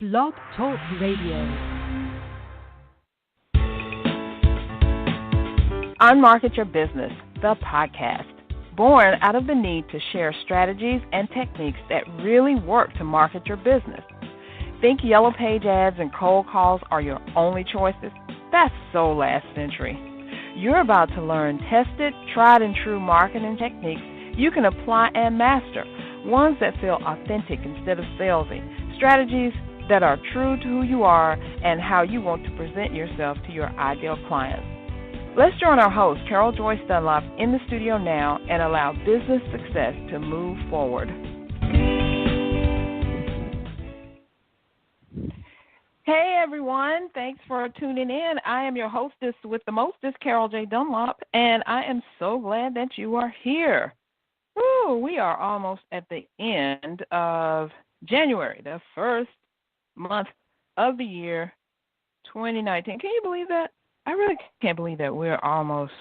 Blog Talk Radio. Unmarket Your Business, the podcast, born out of the need to share strategies and techniques that really work to market your business. Think yellow page ads and cold calls are your only choices? That's so last century. You're about to learn tested, tried and true marketing techniques you can apply and master, ones that feel authentic instead of salesy, strategies that are true to who you are and how you want to present yourself to your ideal clients. Let's join our host, Carol Joyce Dunlop, in the studio now and allow business success to move forward. Hey, everyone. Thanks for tuning in. I am your hostess with the mostest, Carol J. Dunlop, and I am so glad that you are here. Woo, we are almost at the end of January, the first month of the year 2019. Can you believe that? I really can't believe that we're almost,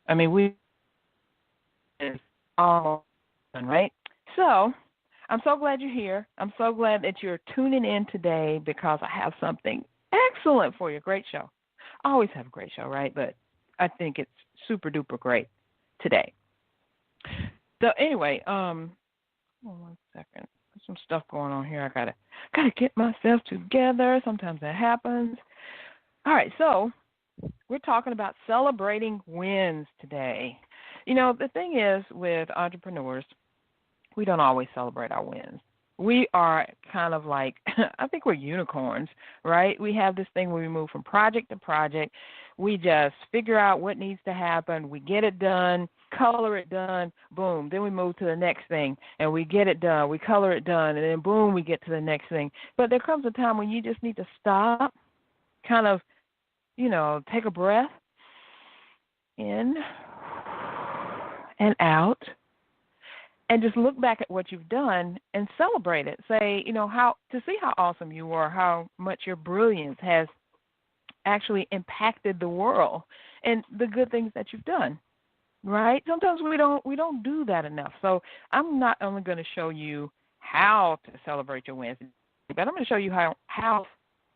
it's almost done, right? So I'm so glad you're here. I'm so glad that you're tuning in today because I have something excellent for you. Great show. I always have a great show, right? But I think it's super duper great today. So anyway, hold on 1 second. There's some stuff going on here. I gotta get myself together. Sometimes that happens. All right, so we're talking about celebrating wins today. You know, the thing is with entrepreneurs, we don't always celebrate our wins. We are kind of like, I think we're unicorns, right? We have this thing where we move from project to project. We just figure out what needs to happen. We get it done, color it done, boom. Then we move to the next thing, and we get it done. We color it done, and then boom, we get to the next thing. But there comes a time when you just need to stop, kind of, take a breath in and out, and just look back at what you've done and celebrate it. Say, to see how awesome you are, how much your brilliance has actually impacted the world and the good things that you've done, right? Sometimes we don't do that enough. So I'm not only going to show you how to celebrate your wins, but I'm going to show you how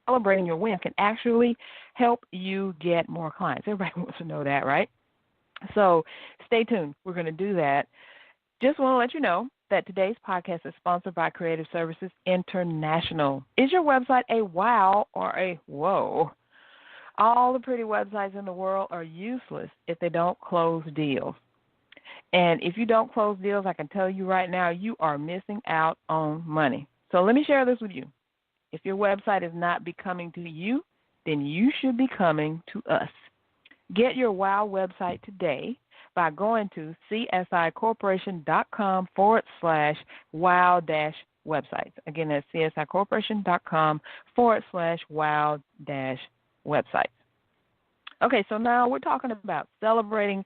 celebrating your wins can actually help you get more clients. Everybody wants to know that, right? So stay tuned. We're going to do that. Just want to let you know that today's podcast is sponsored by Creative Services International. Is your website a wow or a whoa? All the pretty websites in the world are useless if they don't close deals. And if you don't close deals, I can tell you right now, you are missing out on money. So let me share this with you. If your website is not becoming to you, then you should be coming to us. Get your wow website today by going to csicorporation.com/wow-websites. Again, that's csicorporation.com/wow-websites. Okay, so now we're talking about celebrating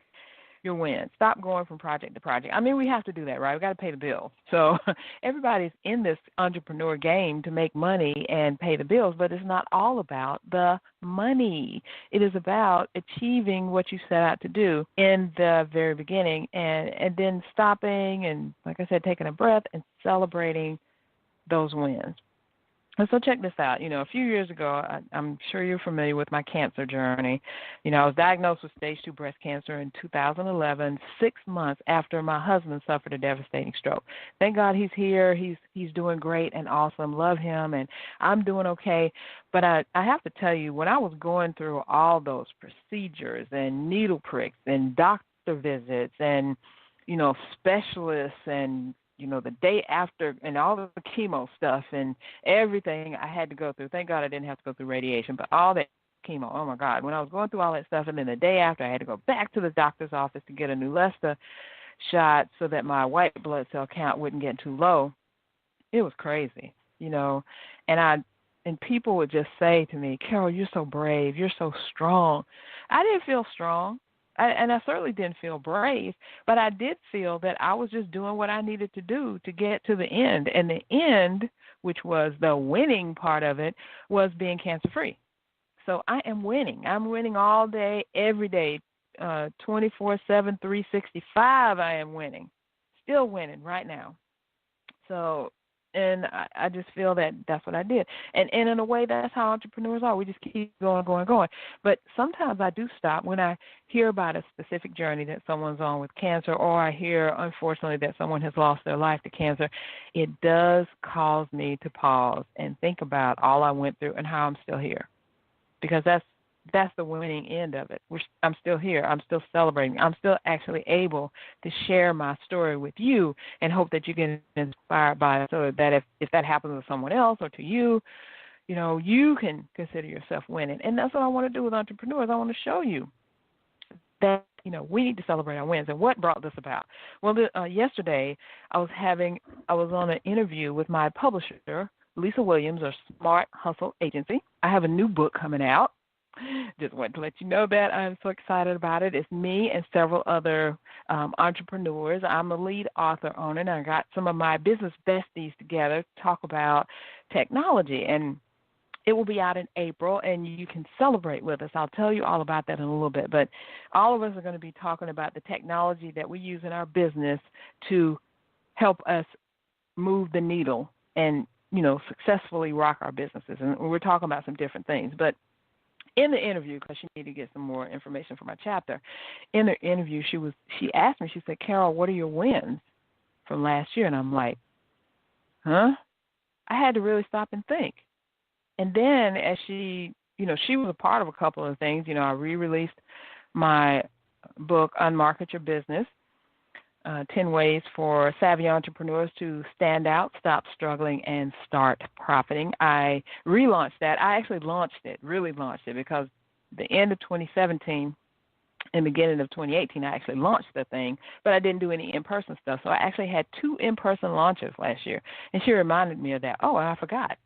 your wins. Stop going from project to project. We have to do that, right? We got to pay the bills. So everybody's in this entrepreneur game to make money and pay the bills, but it's not all about the money. It is about achieving what you set out to do in the very beginning and then stopping and, like I said, taking a breath and celebrating those wins. And so check this out. A few years ago, I'm sure you're familiar with my cancer journey. I was diagnosed with stage 2 breast cancer in 2011, 6 months after my husband suffered a devastating stroke. Thank God he's here. He's doing great and awesome. Love him, and I'm doing okay. But I have to tell you, when I was going through all those procedures and needle pricks and doctor visits and, specialists and the day after and all the chemo stuff and everything I had to go through. Thank God I didn't have to go through radiation, but all that chemo, oh my God, when I was going through all that stuff and then the day after I had to go back to the doctor's office to get a Neulasta shot so that my white blood cell count wouldn't get too low, it was crazy, and people would just say to me, Carol, you're so brave, you're so strong. I didn't feel strong. And I certainly didn't feel brave, but I did feel that I was just doing what I needed to do to get to the end. And the end, which was the winning part of it, was being cancer-free. So I am winning. I'm winning all day, every day, 24/7, 365, I am winning. Still winning right now. So And I just feel that that's what I did. And in a way, that's how entrepreneurs are. We just keep going, going, going. But sometimes I do stop when I hear about a specific journey that someone's on with cancer, or I hear, unfortunately, that someone has lost their life to cancer. It does cause me to pause and think about all I went through and how I'm still here, because that's the winning end of it. I'm still here. I'm still celebrating. I'm still actually able to share my story with you and hope that you get inspired by it, so that if that happens to someone else or to you, you can consider yourself winning. And that's what I want to do with entrepreneurs. I want to show you that, we need to celebrate our wins. And what brought this about? Well, yesterday I was on an interview with my publisher, Lisa Williams, or Smart Hustle Agency. I have a new book coming out. Just wanted to let you know that I'm so excited about it. It's me and several other entrepreneurs. I'm the lead author on it, and I got some of my business besties together to talk about technology. And it will be out in April, and you can celebrate with us. I'll tell you all about that in a little bit. But all of us are going to be talking about the technology that we use in our business to help us move the needle and, successfully rock our businesses. And we're talking about some different things. But in the interview, because she needed to get some more information for my chapter, in the interview she asked me, she said, "Carol, what are your wins from last year?" And I'm like, huh? I had to really stop and think. And then as she was a part of a couple of things. I re-released my book, Unmarket Your Business, 10 Ways for Savvy Entrepreneurs to Stand Out, Stop Struggling, and Start Profiting. I relaunched that. I actually really launched it, because the end of 2017 and beginning of 2018, I actually launched the thing, but I didn't do any in-person stuff. So I actually had 2 in-person launches last year. And she reminded me of that. Oh, and I forgot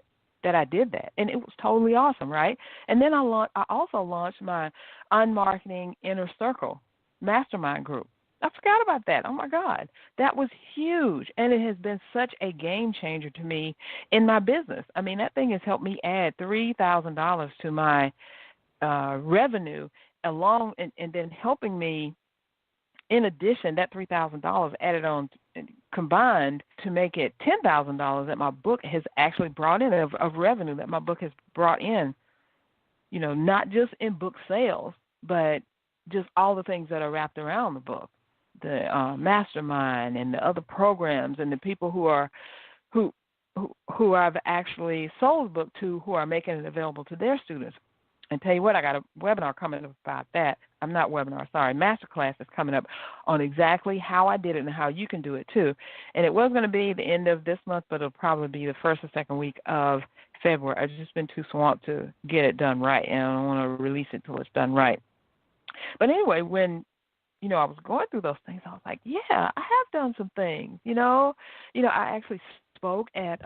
that I did that. And it was totally awesome, right? And then I also launched my Unmarketing Inner Circle mastermind group. I forgot about that. Oh, my God. That was huge, and it has been such a game changer to me in my business. I mean, that thing has helped me add $3,000 to my revenue, and then helping me, in addition, that $3,000 added on, combined, to make it $10,000 that my book has actually brought in, of revenue that my book has brought in, not just in book sales, but just all the things that are wrapped around the book. The mastermind and the other programs, and the people who I've actually sold the book to, who are making it available to their students. And tell you what, I got a webinar coming up about that. Masterclass is coming up on exactly how I did it and how you can do it too. And it was going to be the end of this month, but it'll probably be the first or second week of February. I've just been too swamped to get it done right, and I don't want to release it till it's done right. But anyway, when I was going through those things, I was like, yeah, I have done some things. I actually spoke at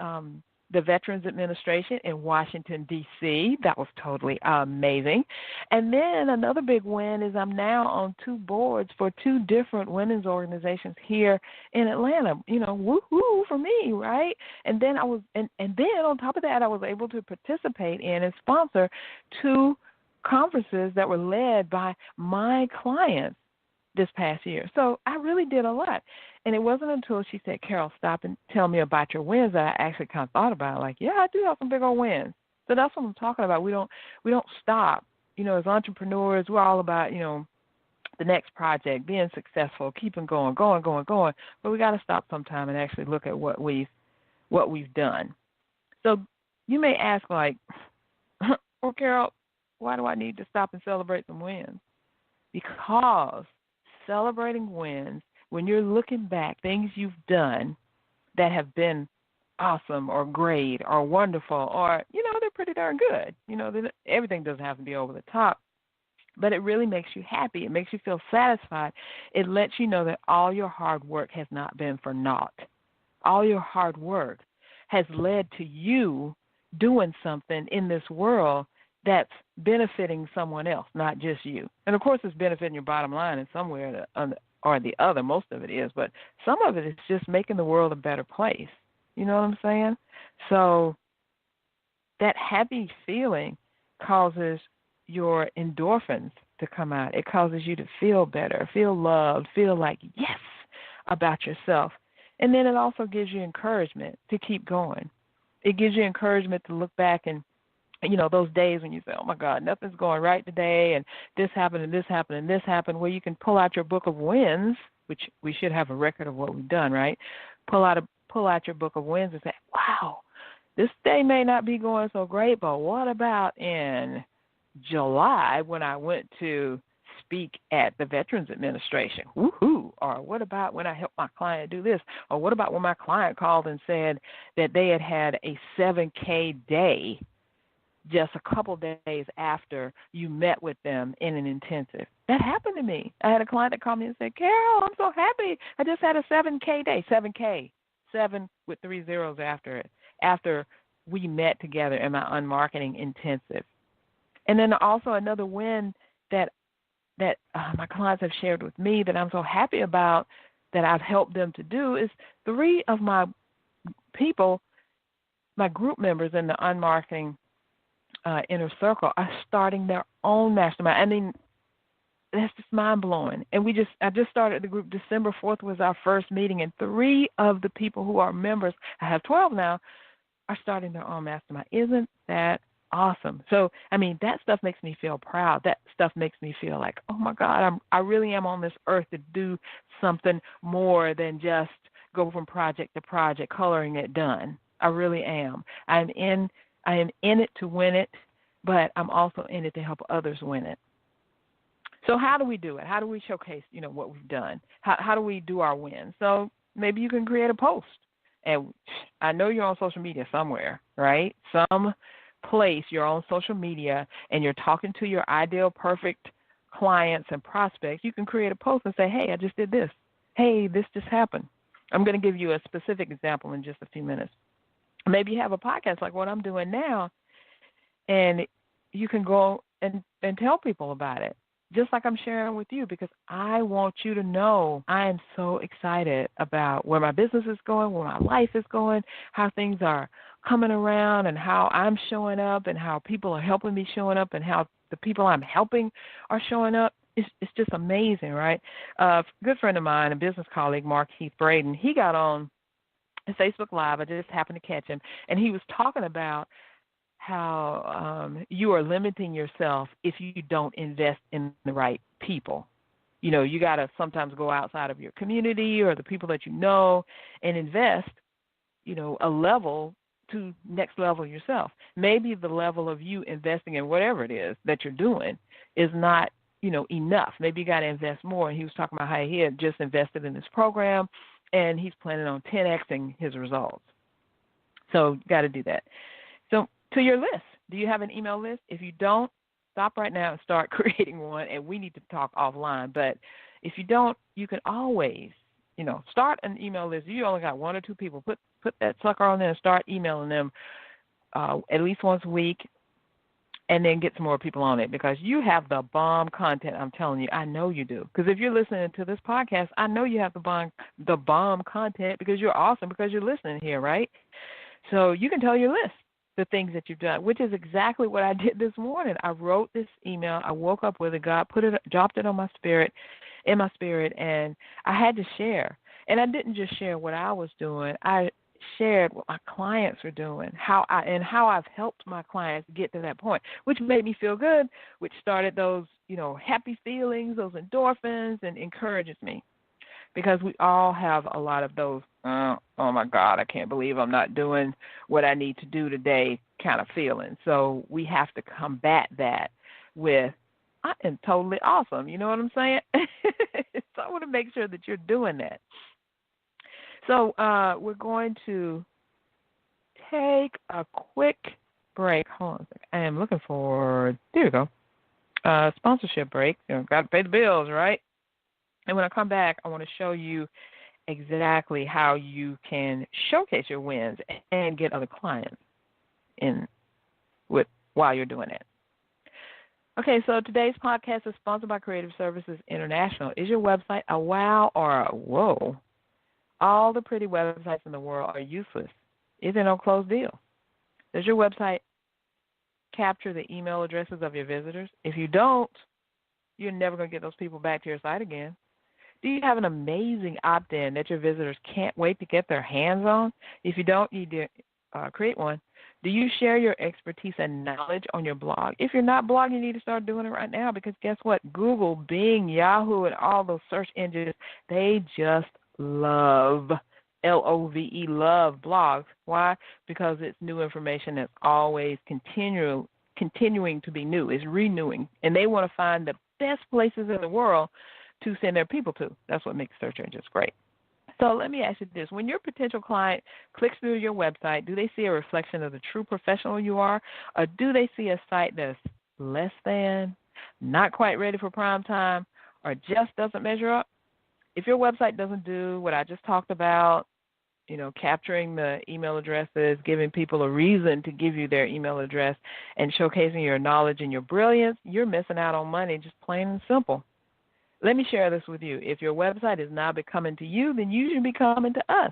the Veterans Administration in Washington, D.C. That was totally amazing. And then another big win is I'm now on 2 boards for 2 different women's organizations here in Atlanta. Woohoo for me, right? And then and then on top of that, I was able to participate in and sponsor 2 conferences that were led by my clients this past year. So I really did a lot. And it wasn't until she said, "Carol, stop and tell me about your wins," that I actually kind of thought about it. Like, yeah, I do have some big old wins. So that's what I'm talking about. We don't stop. As entrepreneurs, we're all about, the next project, being successful, keeping going. But we got to stop sometime and actually look at what we've done. So you may ask, like, well, Carol, why do I need to stop and celebrate some wins? Because celebrating wins, when you're looking back, things you've done that have been awesome or great or wonderful, or, they're pretty darn good. Everything doesn't have to be over the top, but it really makes you happy. It makes you feel satisfied. It lets you know that all your hard work has not been for naught. All your hard work has led to you doing something in this world that's benefiting someone else, not just you. And, of course, it's benefiting your bottom line in some way or the other. Most of it is. But some of it is just making the world a better place. You know what I'm saying? So that happy feeling causes your endorphins to come out. It causes you to feel better, feel loved, feel like yes about yourself. And then it also gives you encouragement to keep going. It gives you encouragement to look back and, those days when you say, oh, my God, nothing's going right today, and this happened and this happened and this happened, where you can pull out your book of wins, which we should have a record of what we've done, right? Pull out your book of wins and say, wow, this day may not be going so great, but what about in July when I went to speak at the Veterans Administration? Woohoo! Or what about when I helped my client do this? Or what about when my client called and said that they had a 7K day just a couple days after you met with them in an intensive? That happened to me. I had a client that called me and said, Carol, I'm so happy. I just had a 7K day, 7K, 7 with 3 zeros after it, after we met together in my unmarketing intensive. And then also another win that my clients have shared with me that I'm so happy about, that I've helped them to do, is 3 of my people, my group members in the unmarketing inner circle, are starting their own mastermind. I mean, that's just mind-blowing. And I just started the group. December 4th was our first meeting, and 3 of the people who are members, I have 12 now, are starting their own mastermind. Isn't that awesome? So, I mean, that stuff makes me feel proud. That stuff makes me feel like, oh, my God, I really am on this earth to do something more than just go from project to project, coloring it done. I really am. I am in it to win it, but I'm also in it to help others win it. So how do we do it? How do we showcase, what we've done? How do we do our wins? So maybe you can create a post. And I know you're on social media somewhere, right? Some place you're on social media and you're talking to your ideal, perfect clients and prospects. You can create a post and say, hey, I just did this. Hey, this just happened. I'm going to give you a specific example in just a few minutes. Maybe you have a podcast like what I'm doing now, and you can go and tell people about it, just like I'm sharing with you, because I want you to know I am so excited about where my business is going, where my life is going, how things are coming around, and how I'm showing up, and how people are helping me showing up, and how the people I'm helping are showing up. It's just amazing, right? A good friend of mine, a business colleague, Mark Heath Braden, he got on Facebook Live. I just happened to catch him, and he was talking about how you are limiting yourself if you don't invest in the right people. You got to sometimes go outside of your community or the people that you know and invest, a level to next level yourself. Maybe the level of you investing in whatever it is that you're doing is not, enough. Maybe you got to invest more. And he was talking about how he had just invested in this program, and he's planning on 10Xing his results. So you got to do that. So to your list, do you have an email list? If you don't, stop right now and start creating one, and we need to talk offline. But if you don't, you can always, start an email list. You only got 1 or 2 people. Put that sucker on there and start emailing them at least once a week, and then get some more people on it, because you have the bomb content. I'm telling you, I know you do. Because if you're listening to this podcast, I know you have the bomb content, because you're awesome, because you're listening here, right? So you can tell your list the things that you've done, which is exactly what I did this morning. I wrote this email. I woke up with it. God dropped it in my spirit, and I had to share. And I didn't just share what I was doing. I shared what my clients were doing, how I've helped my clients get to that point, which made me feel good, which started those, happy feelings, those endorphins, and encourages me. Because we all have a lot of those, oh my God, I can't believe I'm not doing what I need to do today kind of feelings. So we have to combat that with, I am totally awesome. You know what I'm saying? So I want to make sure that you're doing that. So we're going to take a quick break. Hold on a second. I am looking for, there we go, sponsorship break. Got to pay the bills, right? And when I come back, I want to show you exactly how you can showcase your wins and get other clients in while you're doing it. Okay, so today's podcast is sponsored by Creative Services International. Is your website a wow or a whoa? All the pretty websites in the world are useless if they don't close deals. Does your website capture the email addresses of your visitors? If you don't, you're never going to get those people back to your site again. Do you have an amazing opt-in that your visitors can't wait to get their hands on? If you don't, you do create one. Do you share your expertise and knowledge on your blog? If you're not blogging, you need to start doing it right now because guess what? Google, Bing, Yahoo, and all those search engines, they just love, Love, love blogs. Why? Because it's new information that's always continuing to be new. It's renewing. And they want to find the best places in the world to send their people to. That's what makes search engines great. So let me ask you this. When your potential client clicks through your website, do they see a reflection of the true professional you are, or do they see a site that's less than, not quite ready for prime time, or just doesn't measure up? If your website doesn't do what I just talked about, capturing the email addresses, giving people a reason to give you their email address, and showcasing your knowledge and your brilliance, you're missing out on money, just plain and simple. Let me share this with you. If your website is now becoming to you, then you should be coming to us.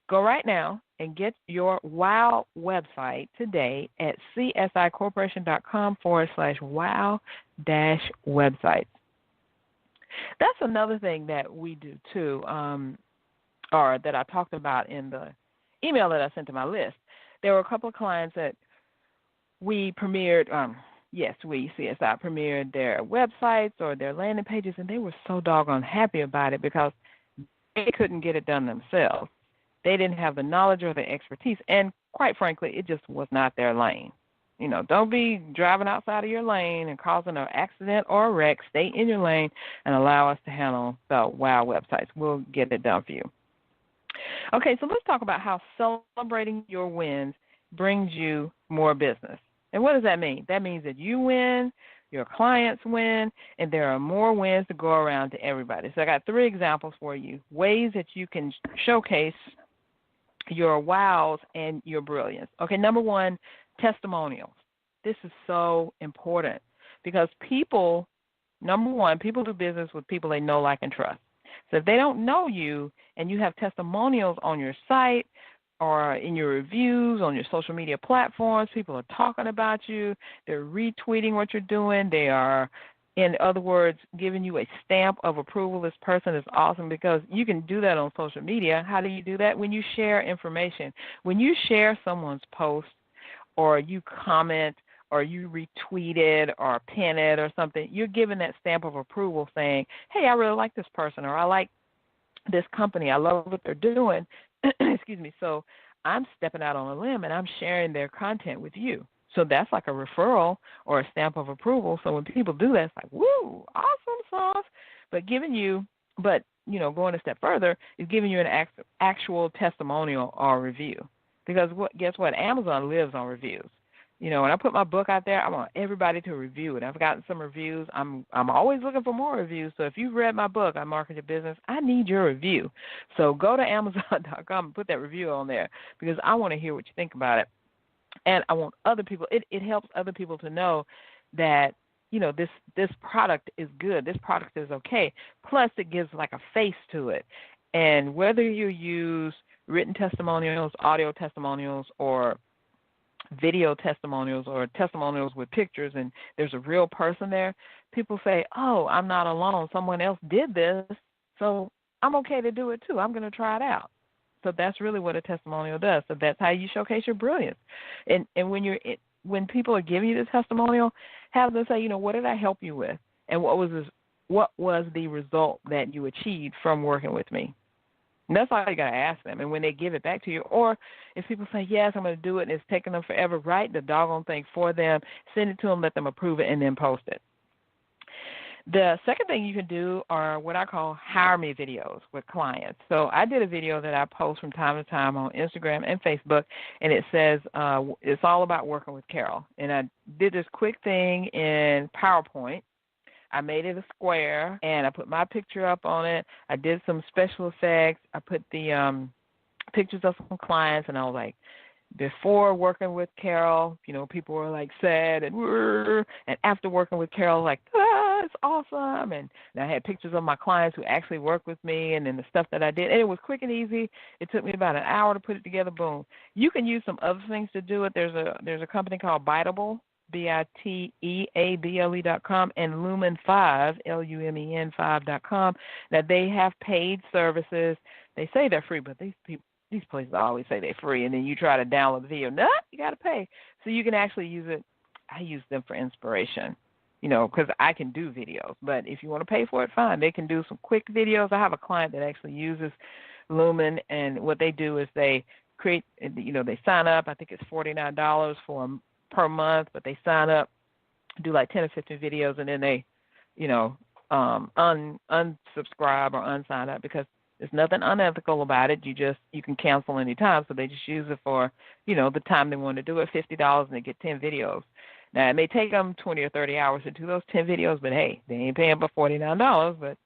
Go right now and get your WOW website today at csicorporation.com/wow-websites. That's another thing that we do too, or that I talked about in the email that I sent to my list. There were a couple of clients that we premiered, CSI premiered their websites or their landing pages, and they were so doggone happy about it because they couldn't get it done themselves. They didn't have the knowledge or the expertise, and quite frankly, it just was not their lane. Don't be driving outside of your lane and causing an accident or a wreck. Stay in your lane and allow us to handle the WOW websites. We'll get it done for you. Okay, so let's talk about how celebrating your wins brings you more business. And what does that mean? That means that you win, your clients win, and there are more wins to go around to everybody. So I got 3 examples for you, ways that you can showcase your wows and your brilliance. Okay, number 1, testimonials. This is so important because people do business with people they know, like, and trust. So if they don't know you and you have testimonials on your site or in your reviews on your social media platforms, people are talking about you, they're retweeting what you're doing, they are, in other words, giving you a stamp of approval. This person is awesome, because you can do that on social media. How do you do that? When you share information. When you share someone's post or you comment or you retweet it or pin it or something, you're giving that stamp of approval saying, hey, I really like this person, or I like this company, I love what they're doing. Excuse me. So I'm stepping out on a limb and I'm sharing their content with you. So that's like a referral or a stamp of approval. So when people do that, it's like, woo, awesome sauce. But going a step further is giving you an actual testimonial or review. Because guess what? Amazon lives on reviews. When I put my book out there, I want everybody to review it. I've gotten some reviews. I'm always looking for more reviews. So if you've read my book, I Market Your Business, I need your review. So go to Amazon.com and put that review on there, because I want to hear what you think about it. And I want other people, it helps other people to know that, this product is good. This product is okay. Plus, it gives like a face to it. And whether you use written testimonials, audio testimonials, or video testimonials, or testimonials with pictures, and there's a real person there, people say, oh, I'm not alone. Someone else did this, so I'm okay to do it too. I'm going to try it out. So that's really what a testimonial does. So that's how you showcase your brilliance. And when people are giving you the testimonial, have them say, what did I help you with? And what was the result that you achieved from working with me? And that's all you got to ask them. And when they give it back to you, or if people say, yes, I'm going to do it, and it's taking them forever, write the doggone thing for them, send it to them, let them approve it, and then post it. The second thing you can do are what I call hire me videos with clients. So I did a video that I post from time to time on Instagram and Facebook, and it says it's all about working with Carol. And I did this quick thing in PowerPoint. I made it a square, and I put my picture up on it. I did some special effects. I put the pictures of some clients, and I was like, before working with Carol, people were like sad and after working with Carol, like, it's awesome. And I had pictures of my clients who actually worked with me, and then the stuff that I did. And it was quick and easy. It took me about an hour to put it together. Boom. You can use some other things to do it. There's a company called Biteable BITEABLE.com, and Lumen5, LUMEN5.com. Now, they have paid services. They say they're free, but these places always say they're free, and then you try to download the video. No, you got to pay. So you can actually use it. I use them for inspiration, because I can do videos. But if you want to pay for it, fine. They can do some quick videos. I have a client that actually uses Lumen, and what they do is they create, they sign up. I think it's $49 per month, but they sign up, do like 10 or 15 videos, and then they, unsubscribe or unsign up, because there's nothing unethical about it. You can cancel any time, so they just use it for, the time they want to do it, $50, and they get 10 videos. Now, it may take them 20 or 30 hours to do those 10 videos, but hey, they ain't paying but $49, but,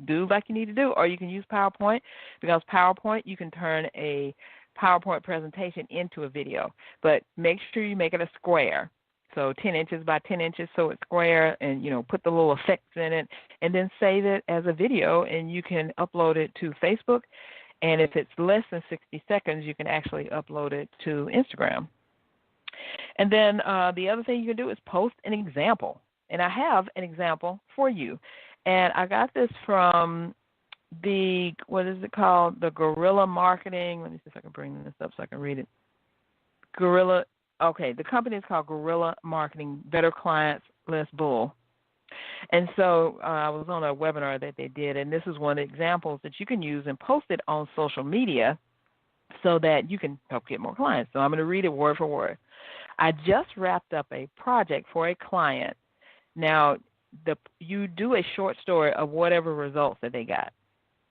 do like you need to do. Or you can use PowerPoint, because PowerPoint, you can turn a PowerPoint presentation into a video, but make sure you make it a square. So 10 inches by 10 inches, so it's square, and, put the little effects in it, and then save it as a video, and you can upload it to Facebook. And if it's less than 60 seconds, you can actually upload it to Instagram. And then the other thing you can do is post an example. And I have an example for you. And I got this from what is it called? The Guerrilla Marketing. Let me see if I can bring this up so I can read it. The company is called Guerrilla Marketing, Better Clients, Less Bull. And so I was on a webinar that they did, and this is one of the examples that you can use and post it on social media so that you can help get more clients. So I'm going to read it word for word. I just wrapped up a project for a client. Now, you do a short story of whatever results that they got,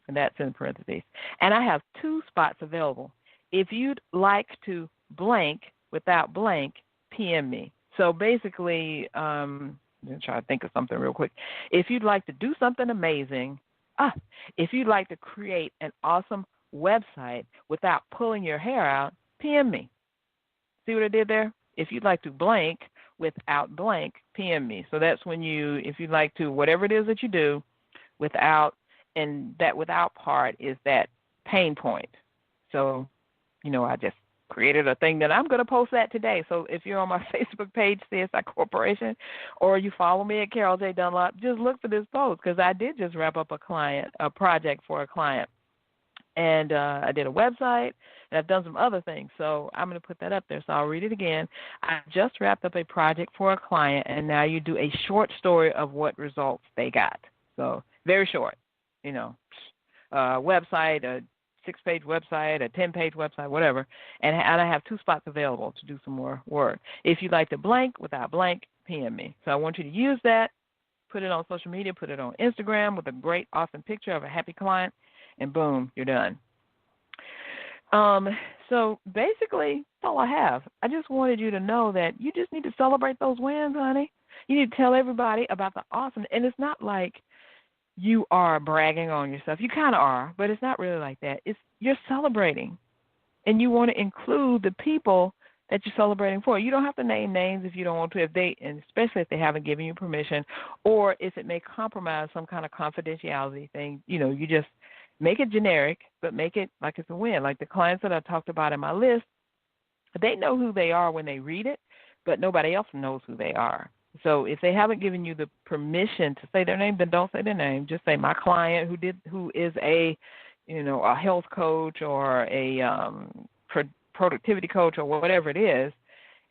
and that's in parentheses. And I have 2 spots available. If you'd like to blank without blank, PM me. So basically, I'm going to try to think of something real quick. If you'd like to do something amazing, if you'd like to create an awesome website without pulling your hair out, PM me. See what I did there? If you'd like to blank without blank, PM me. So that's when if you'd like to, whatever it is that you do, without, and that without part is that pain point. So, I just created a thing that I'm going to post that today. So if you're on my Facebook page, CSI Corporation, or you follow me at Carol J. Dunlop, just look for this post, because I did just wrap up a project for a client. And I did a website, and I've done some other things. So I'm going to put that up there. So I'll read it again. I just wrapped up a project for a client, and now you do a short story of what results they got. So very short, website, a 6-page website, a 10-page website, whatever. And I have 2 spots available to do some more work. If you'd like to blank without blank, PM me. So I want you to use that, put it on social media, put it on Instagram with a great, awesome picture of a happy client, and boom, you're done. So basically, that's all I have. I just wanted you to know that you just need to celebrate those wins, honey. You need to tell everybody about the awesome. And it's not like you are bragging on yourself. You kind of are, but it's not really like that. You're celebrating, and you want to include the people that you're celebrating for. You don't have to name names if you don't want to, and especially if they haven't given you permission, or if it may compromise some kind of confidentiality thing. You just make it generic, but make it like it's a win. Like the clients that I talked about in my list, they know who they are when they read it, but nobody else knows who they are. So if they haven't given you the permission to say their name, then don't say their name. Just say my client who is a health coach or a productivity coach or whatever it is,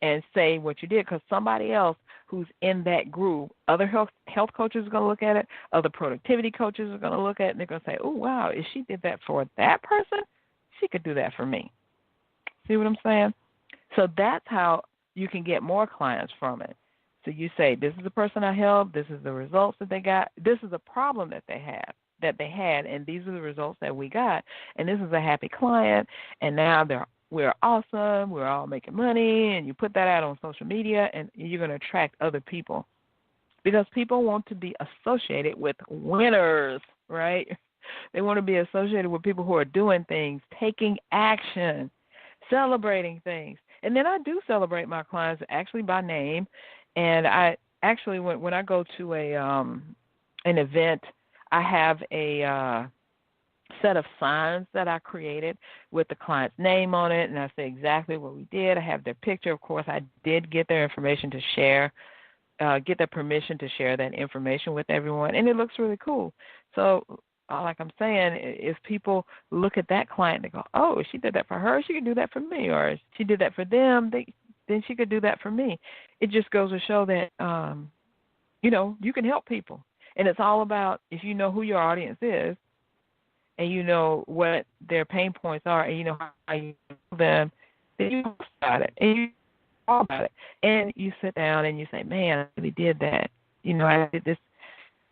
and say what you did, because somebody else who's in that group, other health coaches are going to look at it, other productivity coaches are going to look at it, and they're going to say, oh, wow, if she did that for that person, she could do that for me. See what I'm saying? So that's how you can get more clients from it. So you say, this is the person I helped, this is the results that they got, this is a problem that they had, and these are the results that we got, and this is a happy client, and now we're awesome, we're all making money, and you put that out on social media, and you're going to attract other people, because people want to be associated with winners, right? They want to be associated with people who are doing things, taking action, celebrating things. And then I do celebrate my clients actually by name, and I actually, when I go to an event, I have a set of signs that I created with the client's name on it, and I say exactly what we did. I have their picture. Of course, I did get their information to share, get their permission to share that information with everyone, and it looks really cool. So, like I'm saying, if people look at that client, they go, oh, she did that for her, she could do that for me, or if she did that for them, then she could do that for me. It just goes to show that, you can help people. And it's all about, if you know who your audience is, and you know what their pain points are, and you know how you know them, then you talk about it, and you talk about it, and you sit down and you say, man, I really did that. I did this.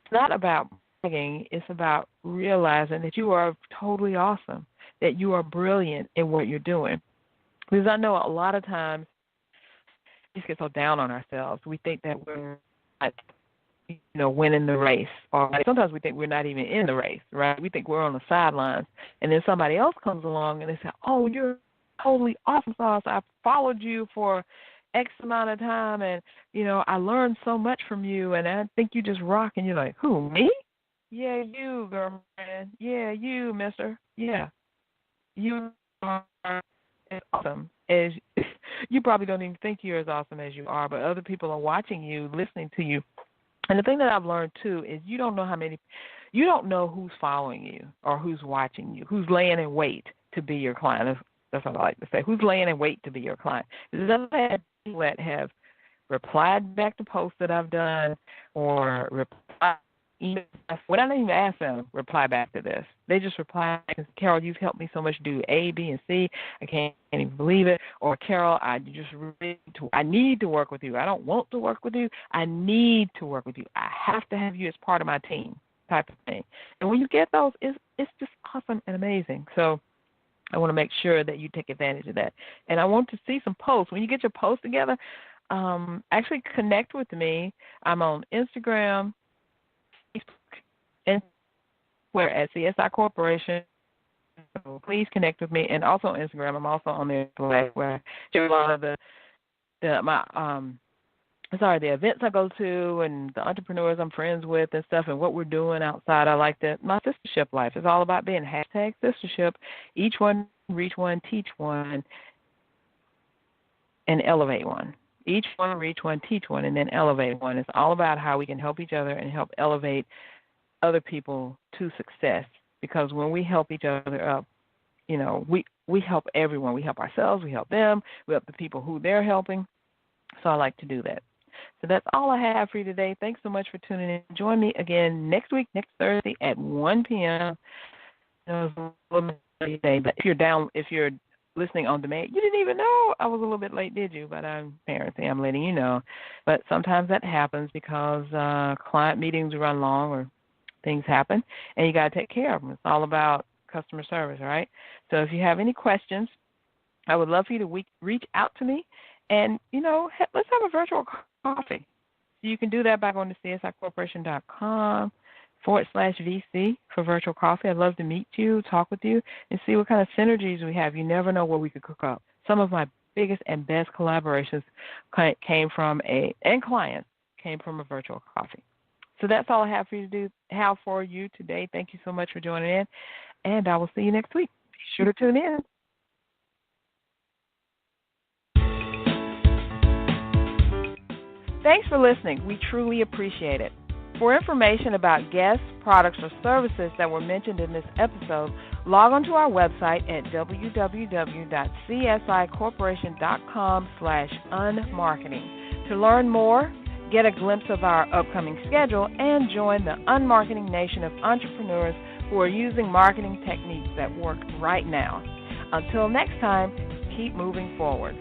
It's not about bragging. It's about realizing that you are totally awesome, that you are brilliant in what you're doing. Because I know a lot of times we just get so down on ourselves. We think that we're not, winning the race. Or sometimes we think we're not even in the race, right? We think we're on the sidelines. And then somebody else comes along and they say, oh, you're totally awesome, Sauce. I followed you for X amount of time, and, I learned so much from you, and I think you just rock. And you're like, who, me? Yeah, you, girlfriend. Yeah, you, mister. Yeah, you are as awesome as you probably don't even think you're as awesome as you are, but other people are watching you, listening to you. And the thing that I've learned, too, is you don't know who's following you or who's watching you, who's laying in wait to be your client. That's what I like to say. Who's laying in wait to be your client? Because I've had people that have replied back to posts that I've done, or replied emails when I didn't even ask them reply back to this. They just reply, Carol, you've helped me so much do A, B, and C. I can't even believe it. Or, Carol, I need to work with you. I don't want to work with you. I need to work with you. I have to have you as part of my team, type of thing. And when you get those, it's just awesome and amazing. So I want to make sure that you take advantage of that. And I want to see some posts. When you get your posts together, actually connect with me. I'm on Instagram, and we're at CSI Corporation. So please connect with me, and also on Instagram. I'm also on there where I share a lot of the events I go to and the entrepreneurs I'm friends with and stuff, and what we're doing outside. I like that. My sistership life is all about being #sistership. Each one, reach one, teach one, and elevate one. Each one, reach one, teach one, and then elevate one. It's all about how we can help each other and help elevate other people to success. Because when we help each other up, we help everyone. We help ourselves, we help them, we help the people who they're helping. So I like to do that. So that's all I have for you today. Thanks so much for tuning in. Join me again next week, next Thursday at 1 p.m. But if you're listening on demand, you didn't even know I was a little bit late, did you? But I'm letting you know. But sometimes that happens because client meetings run long or things happen, and you got to take care of them. It's all about customer service, right? So if you have any questions, I would love for you to reach out to me, and, let's have a virtual coffee. So you can do that by going to CSIcorporation.com/VC for virtual coffee. I'd love to meet you, talk with you, and see what kind of synergies we have. You never know what we could cook up. Some of my biggest and best collaborations came from clients came from a virtual coffee. So that's all I have for you today. Thank you so much for joining in, and I will see you next week. Be sure to tune in. Thanks for listening. We truly appreciate it. For information about guests, products, or services that were mentioned in this episode, log on to our website at www.csicorporation.com/unmarketing. To learn more, get a glimpse of our upcoming schedule, and join the unmarketing nation of entrepreneurs who are using marketing techniques that work right now. Until next time, keep moving forward.